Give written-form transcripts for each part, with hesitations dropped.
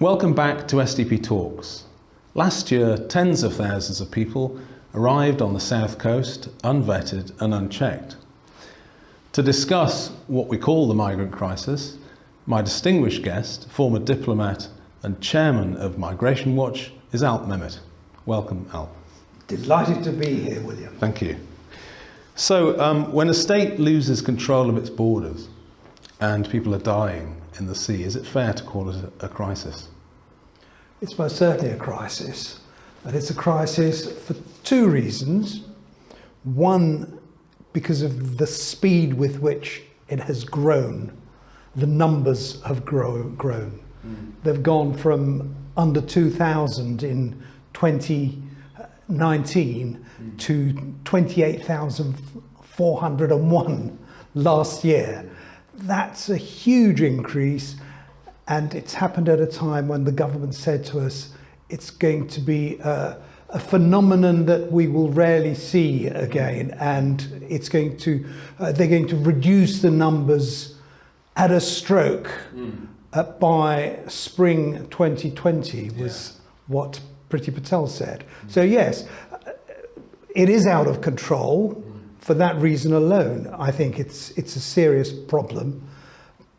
Welcome back to SDP Talks. Last year, tens of thousands of people arrived on the south coast, unvetted and unchecked. To discuss what we call the migrant crisis, my distinguished guest, former diplomat and chairman of MigrationWatch, is Alp Mehmet. Welcome, Alp. Delighted to be here, William. Thank you. So, when a state loses control of its borders and people are dying in the sea, is it fair to call it a crisis? It's most certainly a crisis, but it's a crisis for two reasons. One, because of the speed with which it has grown. The numbers have grown. They've gone from under 2,000 in 2019 to 28,401 last year. That's a huge increase, and it's happened at a time when the government said to us it's going to be a phenomenon that we will rarely see again, and it's going to they're going to reduce the numbers at a stroke by spring 2020 was what Priti Patel said. So yes, it is out of control. For that reason alone, I think it's a serious problem.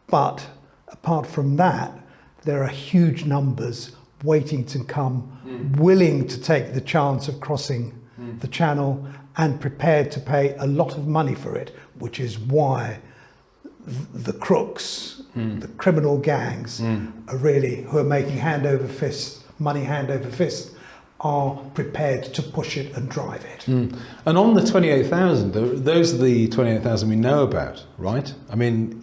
But apart from that, there are huge numbers waiting to come, willing to take the chance of crossing the channel and prepared to pay a lot of money for it, which is why the crooks, the criminal gangs, are really, who are making money hand over fist, are prepared to push it and drive it. And on the 28,000, those are the 28,000 we know about, right? I mean,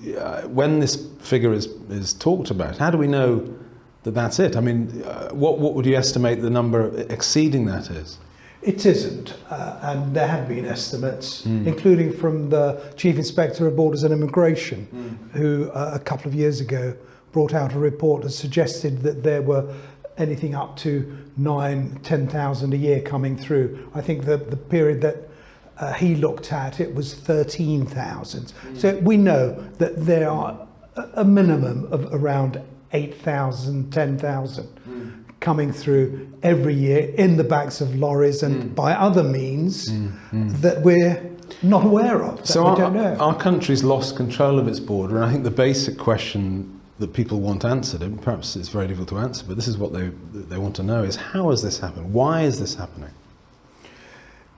when this figure is talked about, how do we know that that's it? I mean, what would you estimate the number exceeding that is? It isn't, and there have been estimates, including from the Chief Inspector of Borders and Immigration, who a couple of years ago brought out a report that suggested that there were anything up to 10,000 a year coming through. I think the period that he looked at, it was 13,000. So we know that there are a minimum of around 8,000, 10,000 coming through every year in the backs of lorries and by other means that we're not aware of. So our country's lost control of its border, and I think the basic question that people want answered, and perhaps it's very difficult to answer, but this is what they want to know, is how has this happened? Why is this happening?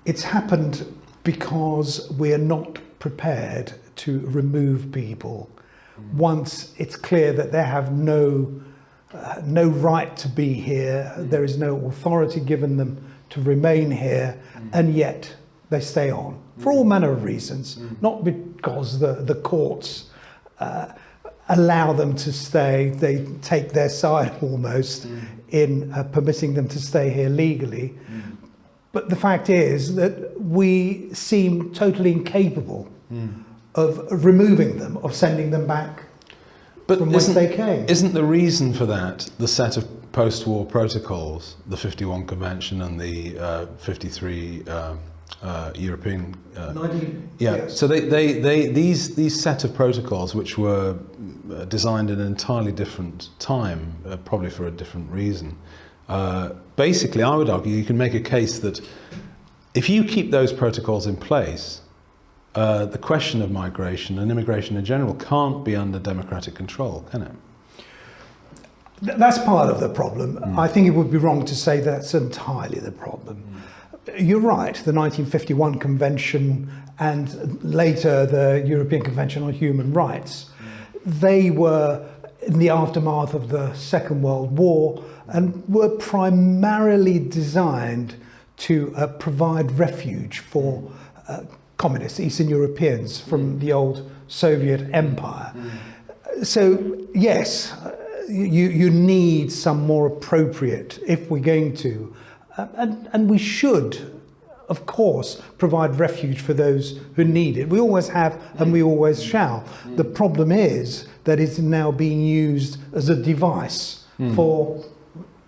It's happened because we are not prepared to remove people once it's clear that they have no right to be here, there is no authority given them to remain here, and yet they stay on for all manner of reasons, not because the courts allow them to stay, they take their side almost in permitting them to stay here legally. But the fact is that we seem totally incapable of removing them, of sending them back from whence they came. Isn't the reason for that the set of post-war protocols, the 51 Convention and the 53 European... Yes. So these set of protocols, which were designed in an entirely different time, probably for a different reason, basically I would argue you can make a case that if you keep those protocols in place, the question of migration and immigration in general can't be under democratic control, can it? That's part of the problem. I think it would be wrong to say that's entirely the problem. You're right, the 1951 Convention and later the European Convention on Human Rights, they were in the aftermath of the Second World War and were primarily designed to provide refuge for communists, Eastern Europeans from the old Soviet Empire. So yes, you need some more appropriate, if we're going to, and we should, of course, provide refuge for those who need it. We always have and we always shall. The problem is that it's now being used as a device for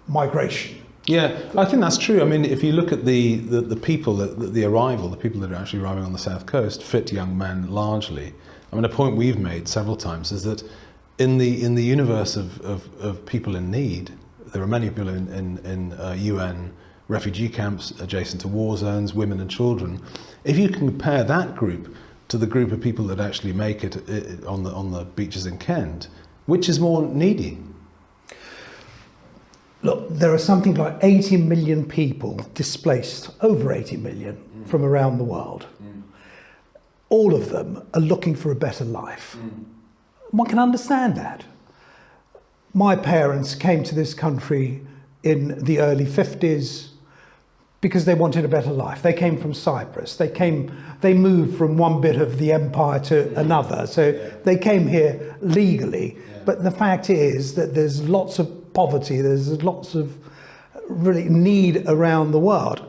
migration. Yeah, I think that's true. I mean, if you look at the people, the arrival, the people that are actually arriving on the south coast, fit young men largely. I mean, a point we've made several times is that in the universe of people in need, there are many people in UN refugee camps adjacent to war zones, women and children. If you compare that group to the group of people that actually make it on the beaches in Kent, which is more needy? Look, there are something like 80 million people displaced, over 80 million, from around the world. All of them are looking for a better life. One can understand that. My parents came to this country in the early 50s because they wanted a better life. They came from Cyprus. They moved from one bit of the empire to another. So they came here legally. But the fact is that there's lots of poverty, there's lots of really need around the world.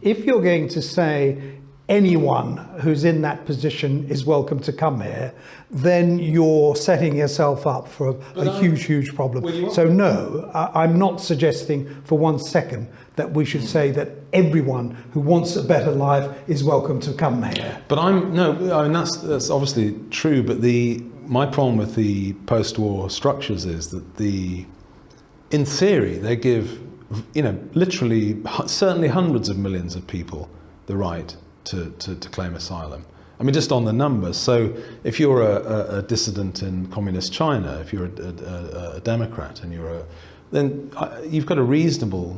If you're going to say anyone who's in that position is welcome to come here, then you're setting yourself up for a huge problem. So no, I'm not suggesting for 1 second that we should say that everyone who wants a better life is welcome to come here. But that's obviously true, but my problem with the post-war structures is that in theory, they give, literally, certainly hundreds of millions of people the right to claim asylum. I mean, just on the numbers. So if you're a dissident in communist China, if you're a Democrat, and then you've got a reasonable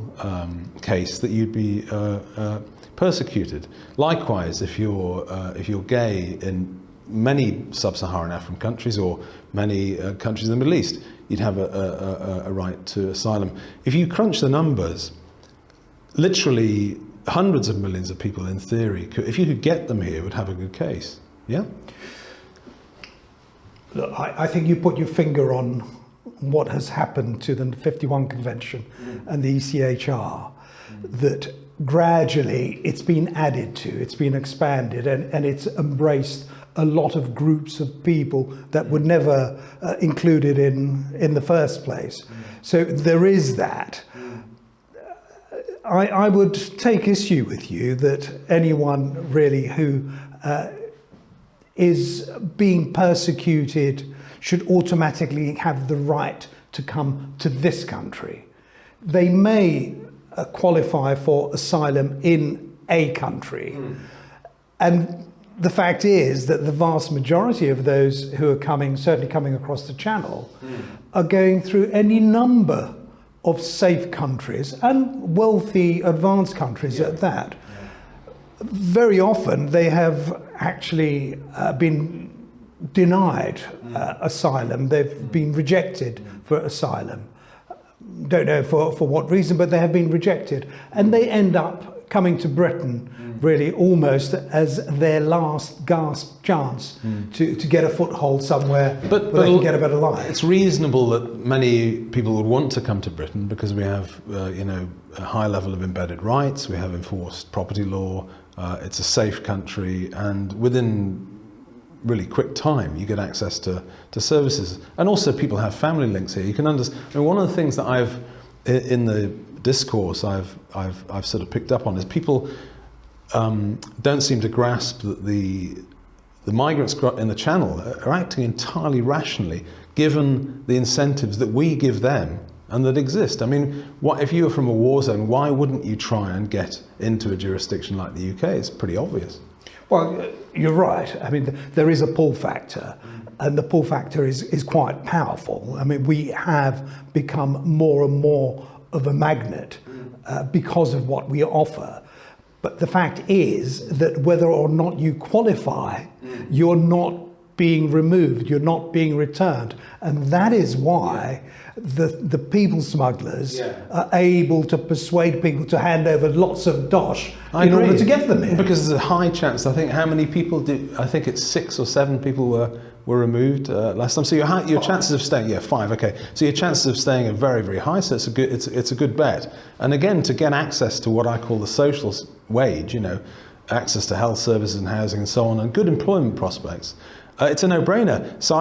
case that you'd be persecuted. Likewise, if you're gay in many sub-Saharan African countries or many countries in the Middle East, you'd have a right to asylum. If you crunch the numbers, literally hundreds of millions of people in theory, if you could get them here, would have a good case. Yeah? Look, I think you put your finger on what has happened to the 51 Convention and the ECHR, that gradually it's been added to, it's been expanded, and it's embraced a lot of groups of people that were never included in the first place. So there is that. I would take issue with you that anyone really who is being persecuted should automatically have the right to come to this country. They may qualify for asylum in a country, and the fact is that the vast majority of those who are coming, certainly coming across the Channel, are going through any number of safe countries and wealthy, advanced countries at that. Very often they have actually been denied asylum. They've been rejected for asylum. Don't know for what reason, but they have been rejected. And they end up coming to Britain really almost as their last gasp chance to get a foothold somewhere where they can get a better life. It's reasonable that many people would want to come to Britain because we have a high level of embedded rights, we have enforced property law, it's a safe country, and within really quick time you get access to services. And also people have family links here. You can understand. I mean, one of the things that I've in the discourse I've sort of picked up on is people don't seem to grasp that the migrants in the Channel are acting entirely rationally, given the incentives that we give them and that exist. I mean, if you were from a war zone, why wouldn't you try and get into a jurisdiction like the UK? It's pretty obvious. Well, you're right. I mean, there is a pull factor, and the pull factor is quite powerful. I mean, we have become more and more of a magnet because of what we offer. But the fact is that whether or not you qualify, you're not being removed, you're not being returned. And that is why the people smugglers are able to persuade people to hand over lots of dosh in order to get them here. Because there's a high chance, I think, how many people did, I think it's 6 or 7 people were removed last time. So your chances of staying, 5, okay. So your chances of staying are very, very high. So it's a good bet. And again, to get access to what I call the social wage, access to health services and housing and so on, and good employment prospects, it's a no-brainer. So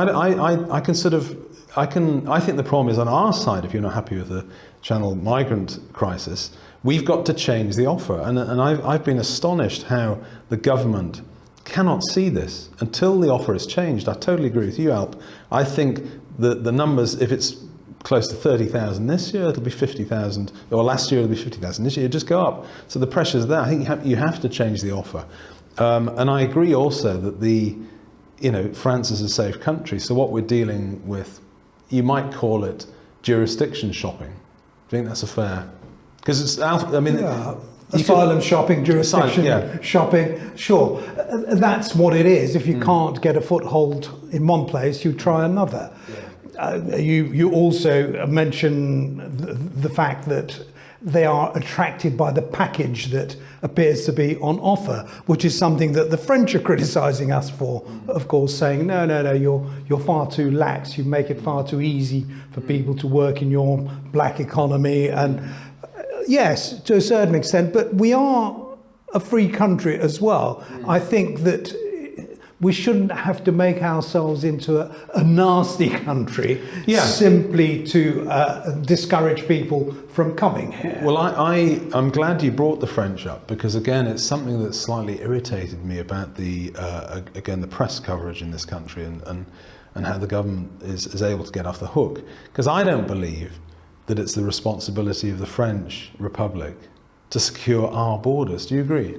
I think the problem is on our side. If you're not happy with the Channel migrant crisis, we've got to change the offer. And I've been astonished how the government cannot see this until the offer is changed. I totally agree with you, Alp. I think that the numbers, if it's close to 30,000 this year, it'll be 50,000, or last year it'll be 50,000, this year it'll just go up. So the pressure's there. I think you have to change the offer. And I agree also that France is a safe country, so what we're dealing with, you might call it jurisdiction shopping. I think that's a fair, because it's, asylum shopping, jurisdiction shopping, sure. That's what it is. If you can't get a foothold in one place, you try another. You also mention the fact that they are attracted by the package that appears to be on offer, which is something that the French are criticising us for, of course, saying, no, you're far too lax, you make it far too easy for people to work in your black economy. And yes, to a certain extent, but we are a free country as well. I think that we shouldn't have to make ourselves into a nasty country simply to discourage people from coming here. Well, I'm glad you brought the French up, because again, it's something that slightly irritated me about the press coverage in this country and how the government is able to get off the hook. Because I don't believe that it's the responsibility of the French Republic to secure our borders. Do you agree?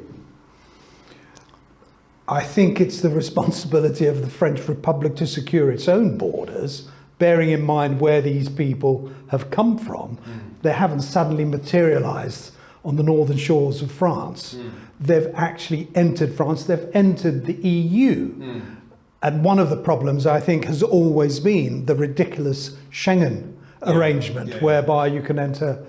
I think it's the responsibility of the French Republic to secure its own borders, bearing in mind where these people have come from. They haven't suddenly materialised on the northern shores of France. They've actually entered France, they've entered the EU. And one of the problems, I think, has always been the ridiculous Schengen arrangement, whereby you can enter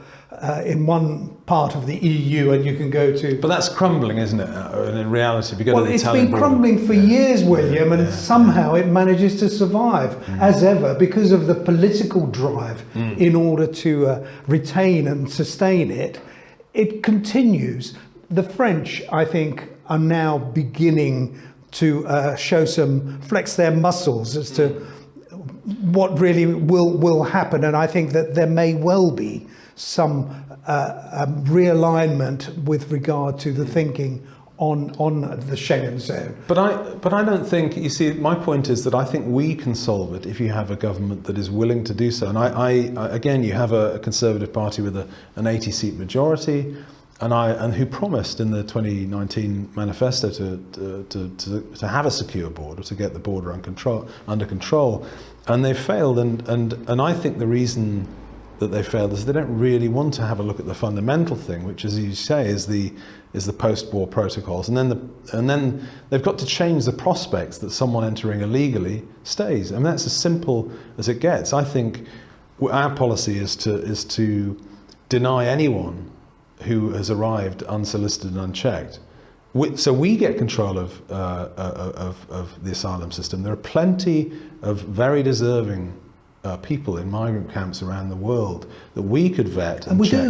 in one part of the EU and you can go to... But that's crumbling, isn't it? In reality, if you go to the Italian border. It's been crumbling for years, William, and somehow it manages to survive, as ever, because of the political drive in order to retain and sustain it. It continues. The French, I think, are now beginning to flex their muscles as to what really will happen, and I think that there may well be some realignment with regard to the thinking on the Schengen zone. But I don't think, you see, my point is that I think we can solve it if you have a government that is willing to do so. And again, you have a Conservative Party with an 80-seat majority, and who promised in the 2019 manifesto to have a secure border, to get the border under control, and they failed. And I think the reason that they failed is they don't really want to have a look at the fundamental thing, which, as you say, is the post-war protocols, and then they've got to change the prospects that someone entering illegally stays. I mean, that's as simple as it gets. I think our policy is to deny anyone who has arrived unsolicited and unchecked. So we get control of the asylum system. There are plenty of very deserving people in migrant camps around the world that we could vet and check.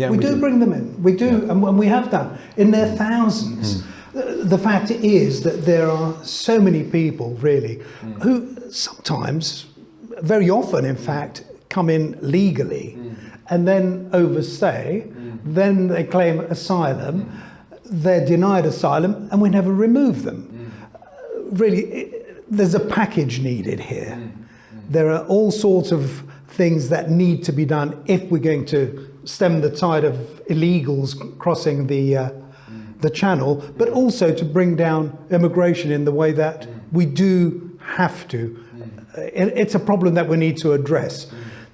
We do bring them in. We do, and we have done in their thousands. The fact is that there are so many people, really, who sometimes, very often, in fact, come in legally and then overstay. Then they claim asylum. They're denied asylum, and we never remove them. Really, there's a package needed here. There are all sorts of things that need to be done if we're going to stem the tide of illegals crossing the channel, but also to bring down immigration in the way that we do have to. It's a problem that we need to address.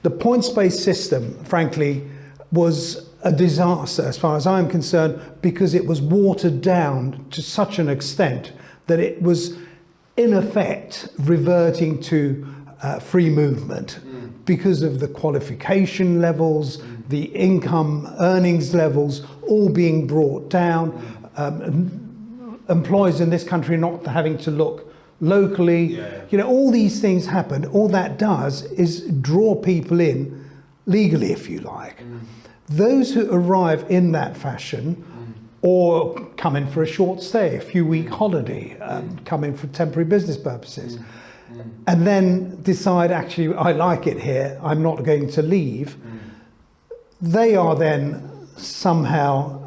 The points-based system, frankly, was a disaster as far as I'm concerned, because it was watered down to such an extent that it was, in effect, reverting to free movement because of the qualification levels, the income earnings levels all being brought down, employees in this country not having to look locally. You know, all these things happened. All that does is draw people in legally, if you like. Those who arrive in that fashion or come in for a short stay, a few-week holiday, come in for temporary business purposes, and then decide, actually, I like it here, I'm not going to leave, they are then somehow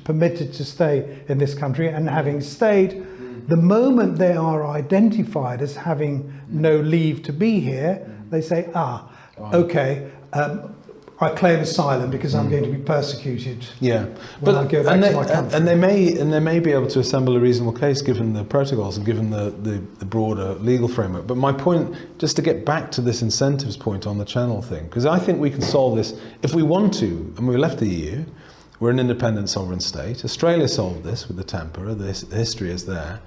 permitted to stay in this country, and having stayed, the moment they are identified as having no leave to be here, they say, okay, I claim asylum because I'm going to be persecuted. Yeah, when I go back to my country. And they may be able to assemble a reasonable case given the protocols and given the broader legal framework. But my point, just to get back to this incentives point on the channel thing, because I think we can solve this if we want to. And we left the EU. We're an independent sovereign state. Australia solved this with the Tampere. The history is there.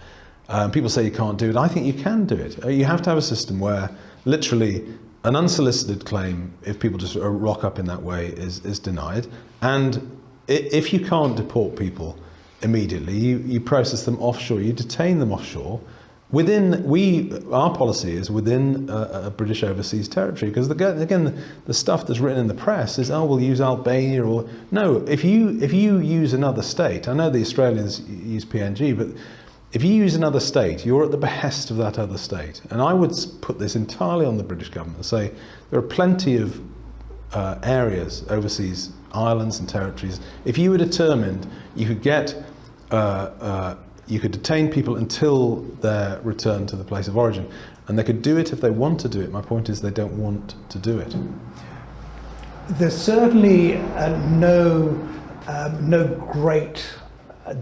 People say you can't do it. I think you can do it. You have to have a system where literally an unsolicited claim, if people just rock up in that way, is denied. And if you can't deport people immediately, you process them offshore, you detain them offshore. Our policy is within a British overseas territory, because again, the stuff that's written in the press is, we'll use Albania, or no. If you use another state, I know the Australians use PNG, but if you use another state, you're at the behest of that other state. And I would put this entirely on the British government and say there are plenty of areas, overseas islands and territories. If you were determined, you could you could detain people until their return to the place of origin, and they could do it if they want to do it. My point is they don't want to do it. There's certainly no great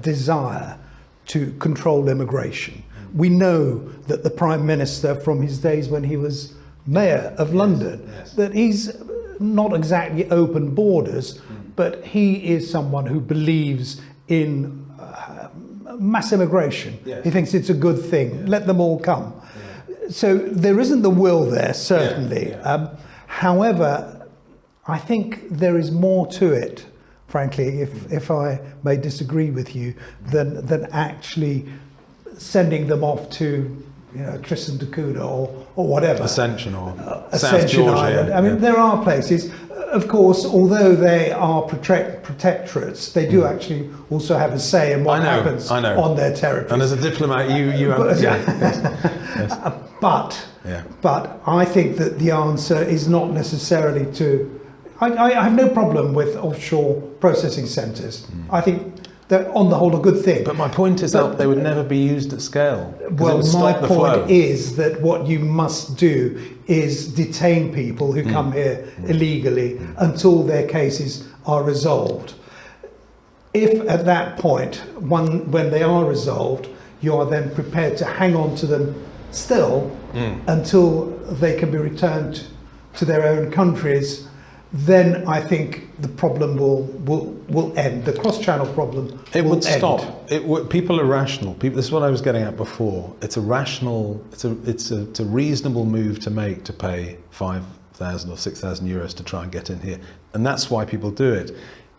desire to control immigration. We know that the Prime Minister, from his days when he was Mayor of London, that he's not exactly open borders, but he is someone who believes in mass immigration. He thinks it's a good thing. Let them all come. So there isn't the will there, certainly. However, I think there is more to it, frankly, if I may disagree with you, than actually sending them off to, Tristan da Cunha or whatever. Ascension or South Ascension Georgia. Island. I mean, there are places. Of course, although they are protectorates, they do actually also have a say in what happens on their territory. And as a diplomat, you have. Yes. But I think that the answer is not necessarily to. I have no problem with offshore processing centres. I think they're on the whole a good thing. But my point is that they would never be used at scale. Well, my point is that what you must do is detain people who come here illegally until their cases are resolved. If at that point, when they are resolved, you are then prepared to hang on to them still until they can be returned to their own countries, then I think the problem will end. The cross-channel problem would stop. People are rational. This is what I was getting at before. It's a rational. It's a reasonable move to make, to pay 5,000 or 6,000 euros to try and get in here, and that's why people do it.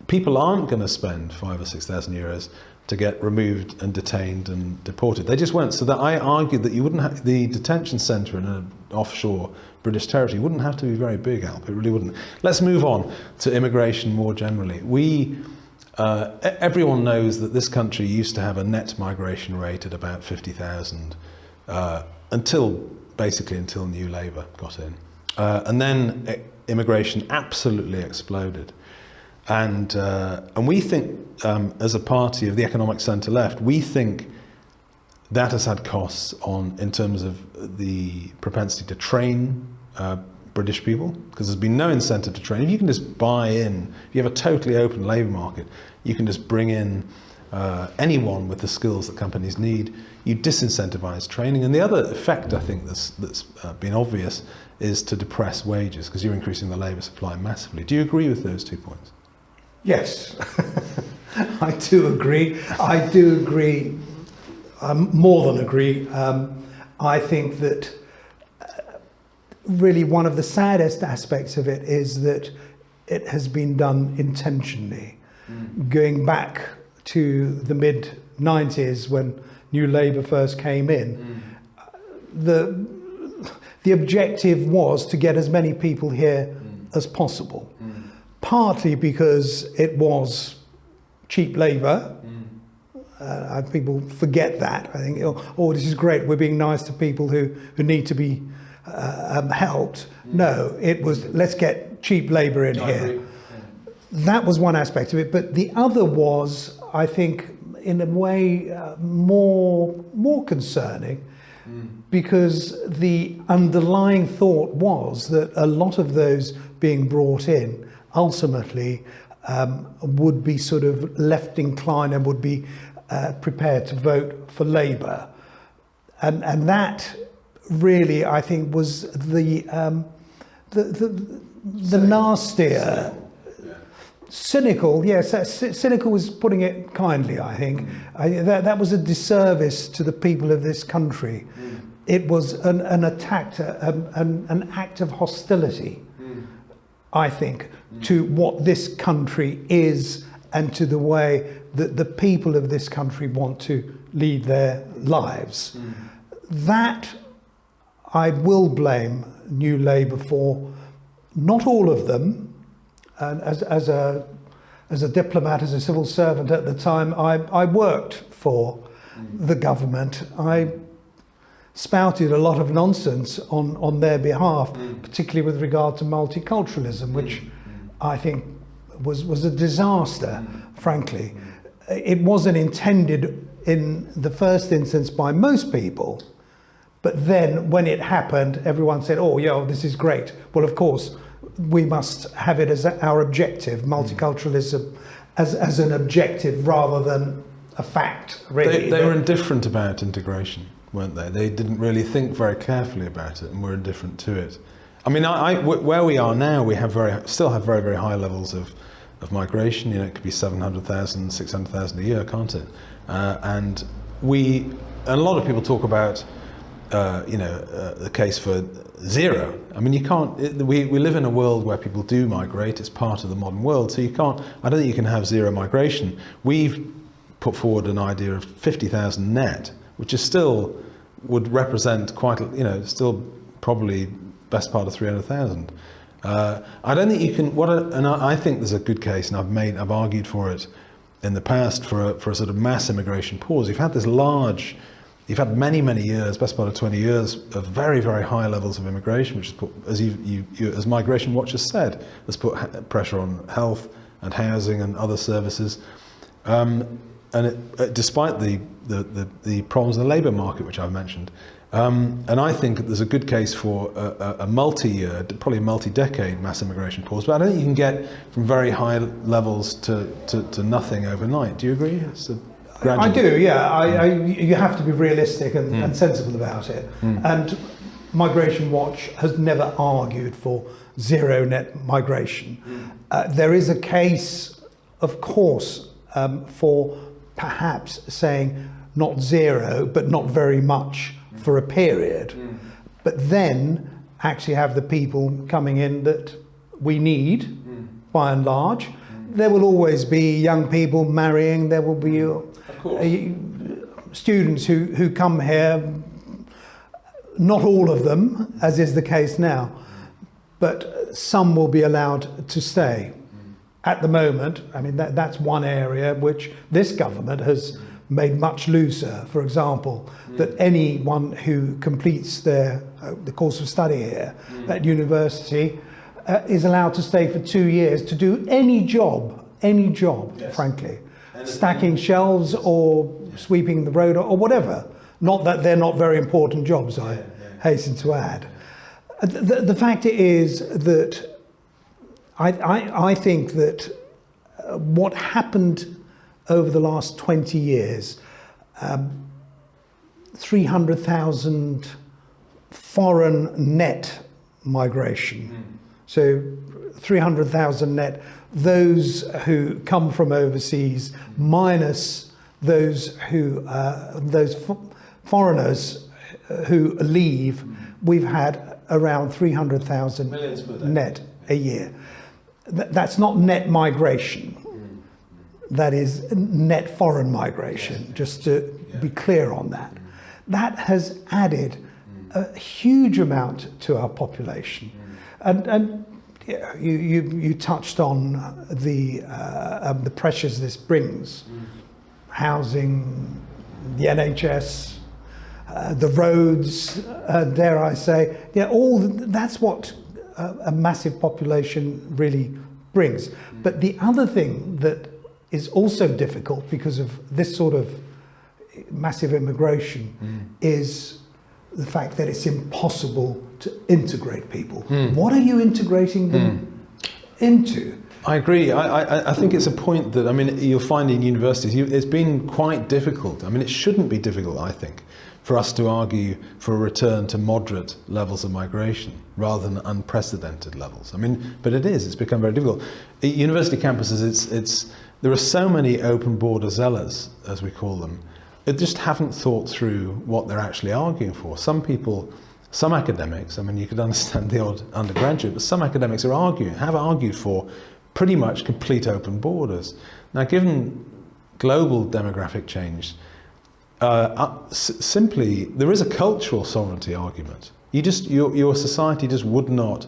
People aren't going to spend 5,000 or 6,000 euros to get removed and detained and deported. They just won't. So that I argued that you wouldn't have the detention centre in an offshore British territory wouldn't have to be very big, Alp. It really wouldn't. Let's move on to immigration more generally. Everyone knows that this country used to have a net migration rate at about 50,000 until New Labour got in, and then immigration absolutely exploded. And we think, as a party of the economic centre left, we think that has had costs in terms of the propensity to train British people, because there's been no incentive to train. If you can just buy in, if you have a totally open labour market, you can just bring in anyone with the skills that companies need. You disincentivise training. And the other effect, I think, that's been obvious is to depress wages, because you're increasing the labour supply massively. Do you agree with those 2 points? Yes, I do agree. More than agree. I think that really one of the saddest aspects of it is that it has been done intentionally. Going back to the mid-90s when New Labour first came in, the objective was to get as many people here as possible. Partly because it was cheap labour. People forget that. I think, this is great, we're being nice to people who need to be helped. No, it was, let's get cheap labour in here. That was one aspect of it. But the other was, I think, in a way more concerning, because the underlying thought was that a lot of those being brought in ultimately would be sort of left inclined and would be prepared to vote for Labour. And that really, I think, was the nastier, cynical. Yes, cynical was putting it kindly. I think that was a disservice to the people of this country. It was an attack, an act of hostility, I think, to what this country is and to the way that the people of this country want to lead their lives. That I will blame New Labour for. Not all of them. And as a diplomat, as a civil servant at the time, I worked for the government. I spouted a lot of nonsense on their behalf, particularly with regard to multiculturalism, which I think was a disaster, frankly. It wasn't intended in the first instance by most people, but then when it happened, everyone said, oh yeah, this is great. Well, of course, we must have it as our objective, multiculturalism as an objective rather than a fact, really. They were indifferent about integration, weren't they? They didn't really think very carefully about it and were indifferent to it. I mean, where we are now, we still have very, very high levels of migration. You know, it could be 700,000, 600,000 a year, can't it? And a lot of people talk about, the case for zero. I mean, you can't. We live in a world where people do migrate. It's part of the modern world. So you can't. I don't think you can have zero migration. We've put forward an idea of 50,000 net, which is still would represent quite, still probably best part of 300,000. I don't think you can. I think there's a good case, and I've argued for it in the past for a sort of mass immigration pause. You've had many, many years, best part of 20 years, of very, very high levels of immigration, which has put, as MigrationWatch has said, has put pressure on health and housing and other services. Despite the problems in the labour market, which I've mentioned. And I think there's a good case for a multi-year, probably a multi-decade mass immigration pause, but I don't think you can get from very high levels to nothing overnight. Do you agree? I do, yeah. You have to be realistic and sensible about it. And MigrationWatch has never argued for zero net migration. There is a case, of course, for perhaps saying not zero, but not very much for a period. But then actually have the people coming in that we need, by and large. There will always be young people marrying, there will be students who come here, not all of them, as is the case now, but some will be allowed to stay. At the moment, I mean, that's one area which this government has made much looser. For example, that anyone who completes the course of study here at university is allowed to stay for 2 years to do any job, yes. Frankly. Stacking shelves or sweeping the road or whatever. Not that they're not very important jobs, I hasten to add. The fact is that I think that what happened over the last 20 years, 300,000 foreign net migration. So 300,000 net, those who come from overseas minus those foreigners who leave, we've had around 300,000 net a year. That's not net migration. That is net foreign migration, just to be clear on that. That has added a huge amount to our population. And you touched on the pressures this brings. Housing, the NHS, the roads, dare I say. That's what a massive population really brings. But the other thing that is also difficult because of this sort of massive immigration is the fact that it's impossible to integrate people. What are you integrating them into? I agree. I think it's a point that, I mean, you'll find in universities, it's been quite difficult. I mean, it shouldn't be difficult, I think, for us to argue for a return to moderate levels of migration rather than unprecedented levels. I mean, but it's become very difficult. At university campuses, there are so many open border zealots, as we call them, that just haven't thought through what they're actually arguing for. Some academics, I mean, you could understand the odd undergraduate, but some academics have argued for pretty much complete open borders. Now, given global demographic change, simply, there is a cultural sovereignty argument. Your society just would not,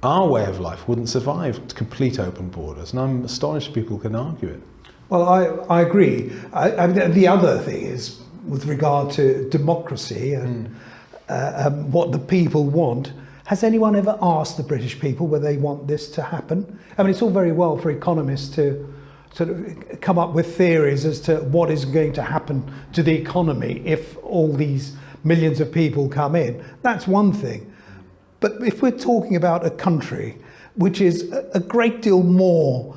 our way of life wouldn't survive complete open borders, and I'm astonished people can argue it. Well, I agree. The other thing is, with regard to democracy and what the people want, has anyone ever asked the British people whether they want this to happen? I mean, it's all very well for economists to sort of come up with theories as to what is going to happen to the economy if all these millions of people come in. That's one thing. But if we're talking about a country which is a great deal more,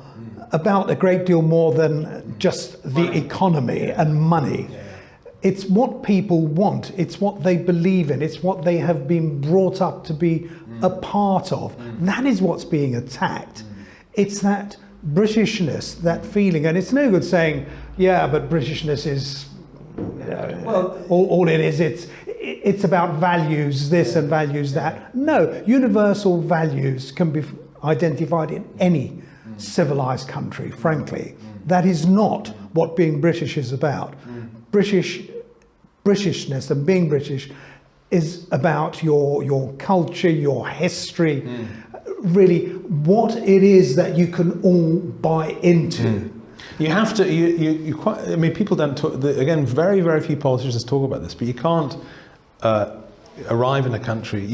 about a great deal more than just the economy and money, it's what people want, it's what they believe in, it's what they have been brought up to be a part of. That is what's being attacked. It's that Britishness, that feeling, and it's no good saying, yeah, but Britishness is, all it is, it's about values this and values that. No, universal values can be identified in any civilized country, frankly. That is not what being British is about. Britishness and being British is about your culture, your history, really what it is that you can all buy into. You have to, you quite, I mean, people don't talk, again, very, very few politicians talk about this, but you can't arrive in a country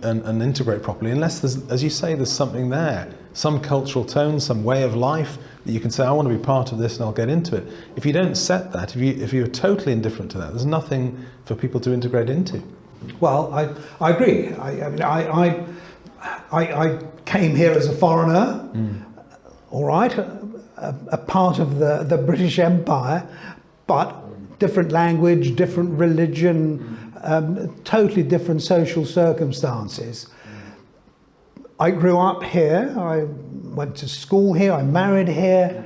and integrate properly unless there's, as you say, there's something there, some cultural tone, some way of life that you can say, I want to be part of this and I'll get into it. If you don't set that, if you're totally indifferent to that, there's nothing for people to integrate into. Well, I agree. I came here as a foreigner, all right, a part of the British Empire, but different language, different religion, totally different social circumstances. I grew up here, I went to school here, I married here.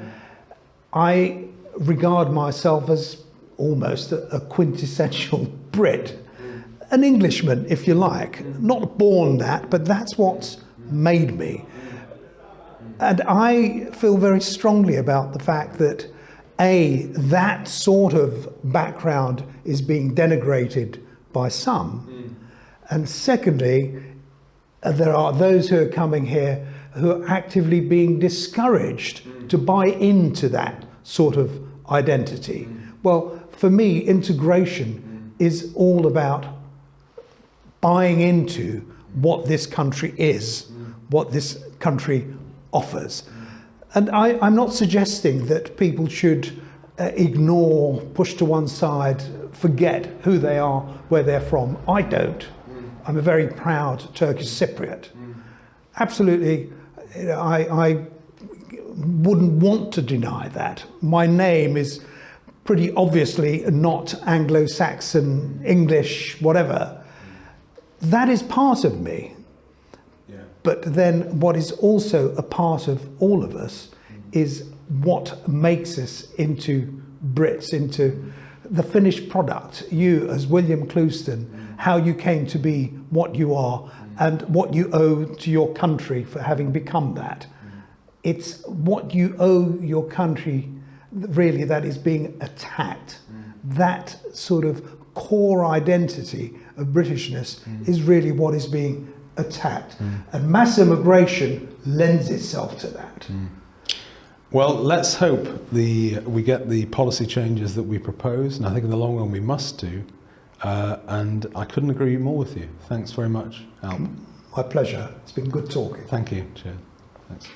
I regard myself as almost a quintessential Brit. An Englishman, if you like, not born that, but that's what's made me. And I feel very strongly about the fact that, A, that sort of background is being denigrated by some. And secondly, there are those who are coming here who are actively being discouraged to buy into that sort of identity. Well, for me, integration is all about buying into what this country is, what this country offers. And I'm not suggesting that people should ignore, push to one side, forget who they are, where they're from. I don't. I'm a very proud Turkish Cypriot. Absolutely, I wouldn't want to deny that. My name is pretty obviously not Anglo-Saxon, English, whatever. That is part of me. But then what is also a part of all of us is what makes us into Brits, into the finished product. You, as William Clouston, how you came to be what you are and what you owe to your country for having become that. It's what you owe your country, really, that is being attacked. That sort of core identity of Britishness is really what is being attacked. And mass immigration lends itself to that. Well, let's hope we get the policy changes that we propose, and I think in the long run we must do. And I couldn't agree more with you. Thanks very much, Alp. My pleasure. It's been good talking. Thank you. Cheers. Thanks.